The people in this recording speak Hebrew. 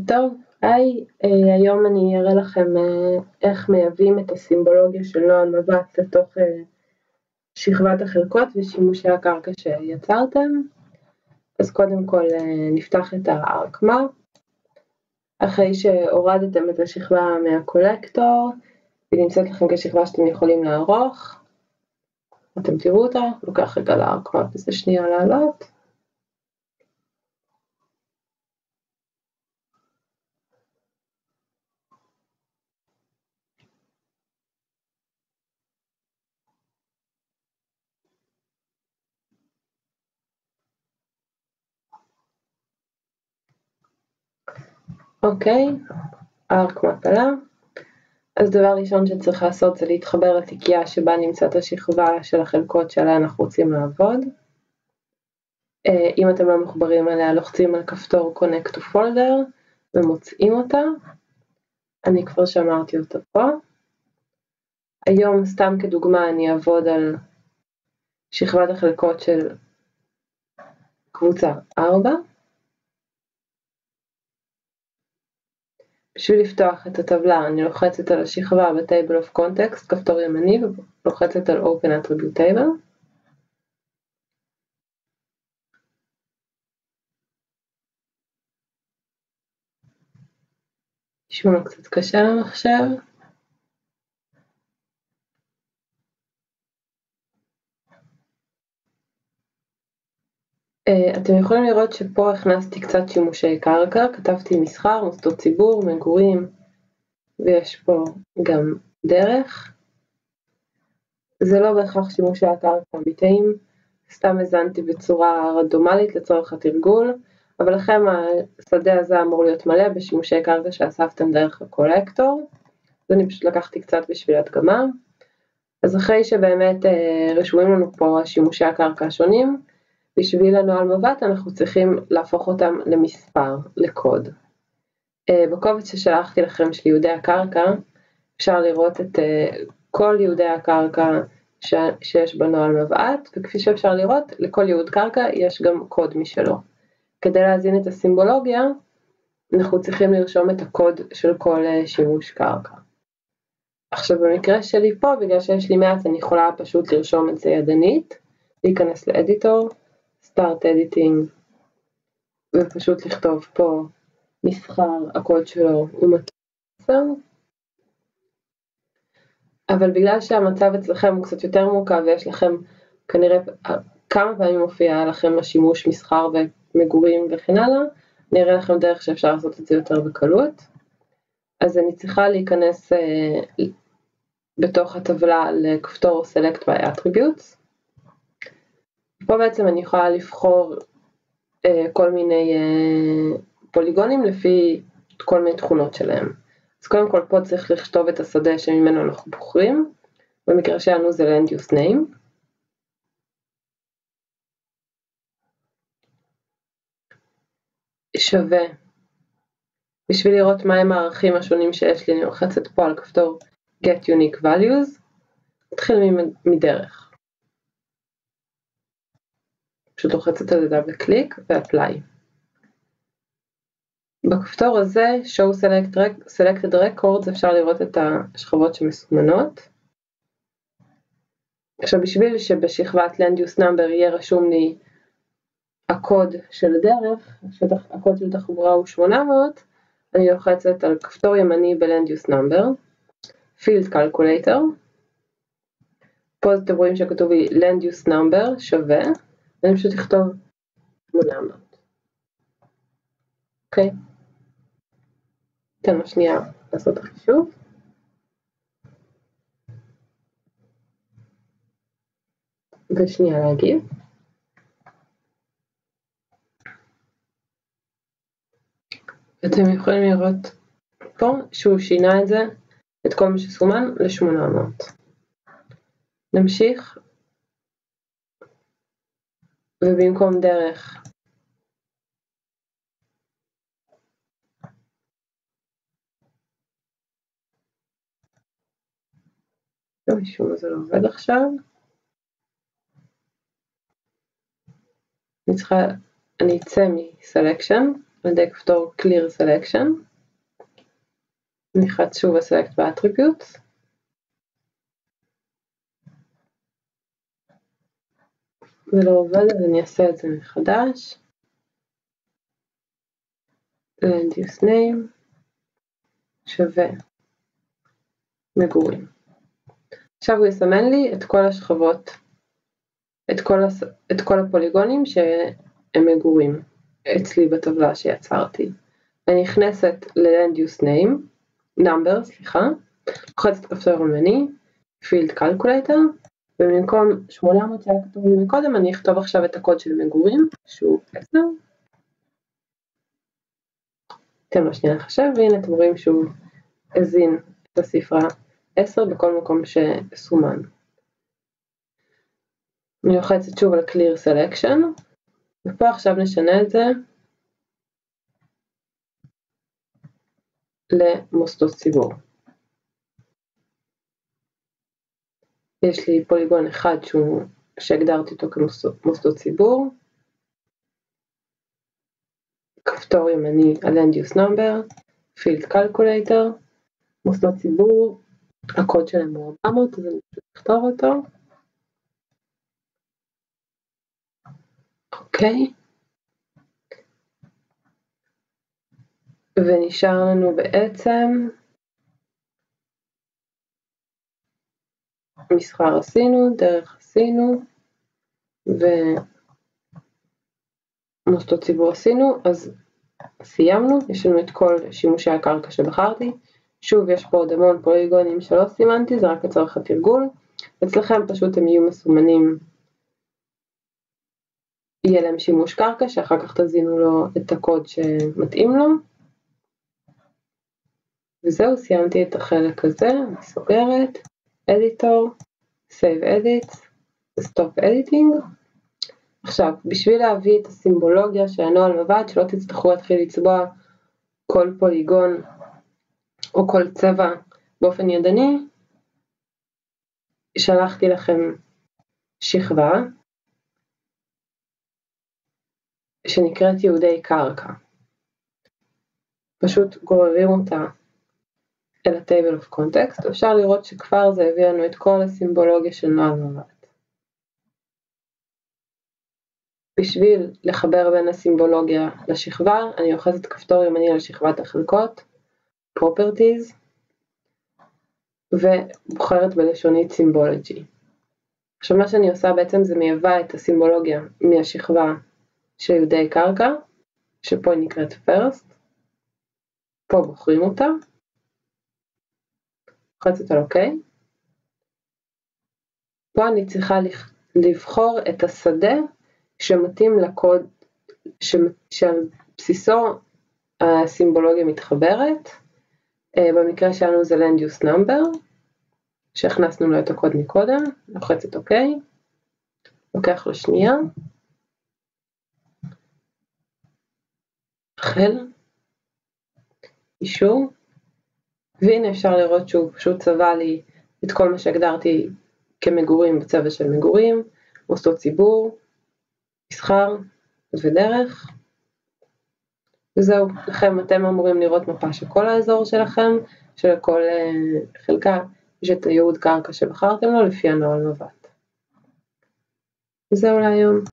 טוב, היי, היום אני אראה לכם איך מייבאים את הסימבולוגיה של נוהל מבט לתוך שכבת החלקות ושימושי הקרקע שיצרתם. אז קודם כל נפתח את הארקמאפ. אחרי שהורדתם את השכבה מהקולקטור, היא נמצאת לכם כשכבה שאתם יכולים לערוך. אתם תראו אותה, לוקח רגע לארקמאפ איזה שנייה לעלות. אוקיי, הארקמאפ עלה. אז דבר ראשון שצריך לעשות זה להתחבר לתיקייה שבה נמצאת השכבה של החלקות שעליה אנחנו רוצים לעבוד. אם אתם לא מחוברים אליה, לוחצים על כפתור Connect to Folder ומוצאים אותה. אני כבר שמרתי אותה פה. היום סתם כדוגמה אני אעבוד על שכבת החלקות של קבוצה 4. בשביל לפתוח את הטבלה אני לוחצת על השכבה ב-Table of Context, כפתור ימני, ולוחצת על Open Attribute Table. נשמע קצת קשה למחשב. אתם יכולים לראות שפה הכנסתי קצת שימושי קרקע, כתבתי מסחר, מוסדות ציבור, מגורים, ויש פה גם דרך. זה לא בהכרח שימושי הקרקע הביטאים, סתם הזנתי בצורה רנדומלית לצורך התרגול, אבל לכם השדה הזה אמור להיות מלא בשימושי קרקע שאספתם דרך הקולקטור, אז אני פשוט לקחתי קצת בשביל הדגמה. אז אחרי שבאמת רשומים לנו פה שימושי הקרקע השונים, בשביל הנוהל מבט אנחנו צריכים להפוך אותם למספר, לקוד. בקובץ ששלחתי לכם של ייעודי הקרקע, אפשר לראות את כל ייעודי הקרקע שיש בנוהל מבט, וכפי שאפשר לראות, לכל ייעוד קרקע יש גם קוד משלו. כדי להזין את הסימבולוגיה, אנחנו צריכים לרשום את הקוד של כל שימוש קרקע. עכשיו במקרה שלי פה, בגלל שיש לי מעט, אני יכולה פשוט לרשום את זה ידנית, להיכנס לאדיטור, Start Editing, ופשוט לכתוב פה מסחר, הקוד שלו הוא 10. אבל בגלל שהמצב אצלכם הוא קצת יותר מורכב, ויש לכם כנראה כמה פעמים מופיע לכם השימוש מסחר ומגורים וכן הלאה, אני אראה לכם דרך שאפשר לעשות את זה יותר בקלות. אז אני צריכה להיכנס בתוך הטבלה לכפתור Select by Attributes. פה בעצם אני יכולה לבחור כל מיני פוליגונים לפי כל מיני תכונות שלהם. אז קודם כל פה צריך לכתוב את השדה שממנו אנחנו בוחרים, במקרה שלנו זה Land Use Name. שווה. בשביל לראות מהם הערכים השונים שיש לי, אני לוחצת פה על כפתור Get Unique Values, נתחיל מדרך. פשוט לוחצת על זה דאבל קליק ו-Apply. בכפתור הזה, Show Selected Records, אפשר לראות את השכבות שמסומנות. עכשיו בשביל שבשכבת Land Use Number יהיה רשום לי הקוד של הדרך, הקוד של התחבורה הוא 800, אני לוחצת על כפתור ימני ב-Land Use Number, Field Calculator, פה אתם רואים שכתוב לי Land Use Number שווה, ואני פשוט אכתוב 800. אוקיי? תן לו שנייה לעשות את החישוב. ושנייה להגיב. אתם יכולים לראות פה שהוא שינה את זה, את כל מה שסומן ל-800. נמשיך. ובמקום דרך משום מה זה לא עובד עכשיו. אני אצא מ-Selection, על ידי כפתור Clear Selection. נלחץ שוב על Select ב-Attributes. זה לא עובד, אז אני אעשה את זה מחדש. Land Use Name שווה מגורים. עכשיו הוא יסמן לי את כל השכבות, את כל הפוליגונים שהם מגורים אצלי בטבלה שיצרתי. אני נכנסת ל-Land Use Number, לוחצת כפתור ימני, Field Calculator, ובמקום 800 שהיה כתוב לי מקודם, אני אכתוב עכשיו את הקוד של מגורים, שהוא 10. אתם לו שנייה לחשב, והנה אתם רואים שהוא הזין את הספרה 10 בכל מקום שסומן. אני לוחצת שוב על Clear Selection, ופה עכשיו נשנה את זה למוסדות ציבור. יש לי פוליגון אחד שהגדרתי אותו כמוסדות ציבור, כפתור ימני על Land Use Number, Field Calculator, מוסדות ציבור, הקוד שלהם הוא 400, אז אני פשוט אכתוב אותו. אוקיי. ונשאר לנו בעצם מסחר עשינו, דרך עשינו, ומוסדות ציבור עשינו, אז סיימנו, יש לנו את כל שימושי הקרקע שבחרתי. שוב, יש פה עוד המון פוליגונים שלא סימנתי, זה רק לצורך התרגול. אצלכם פשוט הם יהיו מסומנים, יהיה להם שימוש קרקע, שאחר כך תזינו לו את הקוד שמתאים לו. וזהו, סיימתי את החלק הזה, אני סוגרת, Editor, Save Edit, Stop Editing. עכשיו, בשביל להביא את הסימבולוגיה של הנוהל מבט, שלא תצטרכו להתחיל לצבוע כל פוליגון או כל צבע באופן ידני, שלחתי לכם שכבה שנקראת ייעודי קרקע. פשוט גוררים אותה אל ה-Table of Context, אפשר לראות שכבר זה הביא לנו את כל הסימבולוגיה של נוהל מבט. בשביל לחבר בין הסימבולוגיה לשכבה, אני לוחצת כפתור ימני על שכבת החלקות, Properties, ובוחרת בלשונית Symbology. עכשיו מה שאני עושה בעצם זה מייבא את הסימבולוגיה מהשכבה של ייעודי קרקע, שפה היא נקראת First, פה בוחרים אותה, לוחצת על OK, פה אני צריכה לבחור את השדה שמתאים לקוד שעל בסיסו הסימבולוגיה מתחברת. במקרה שלנו זה Land Use Number, שהכנסנו לו את הקוד מקודם, לוחצת OK, לוקח לו שנייה, החל, אישור, והנה אפשר לראות שהוא פשוט צבע לי את כל מה שהגדרתי כמגורים בצבע של מגורים, מוסדות ציבור, מסחר ודרך. וזהו, לכם אתם אמורים לראות מפה של כל האזור שלכם, שלכל חלקה יש את הייעוד קרקע שבחרתם לו לפי הנוהל מבט. וזהו להיום.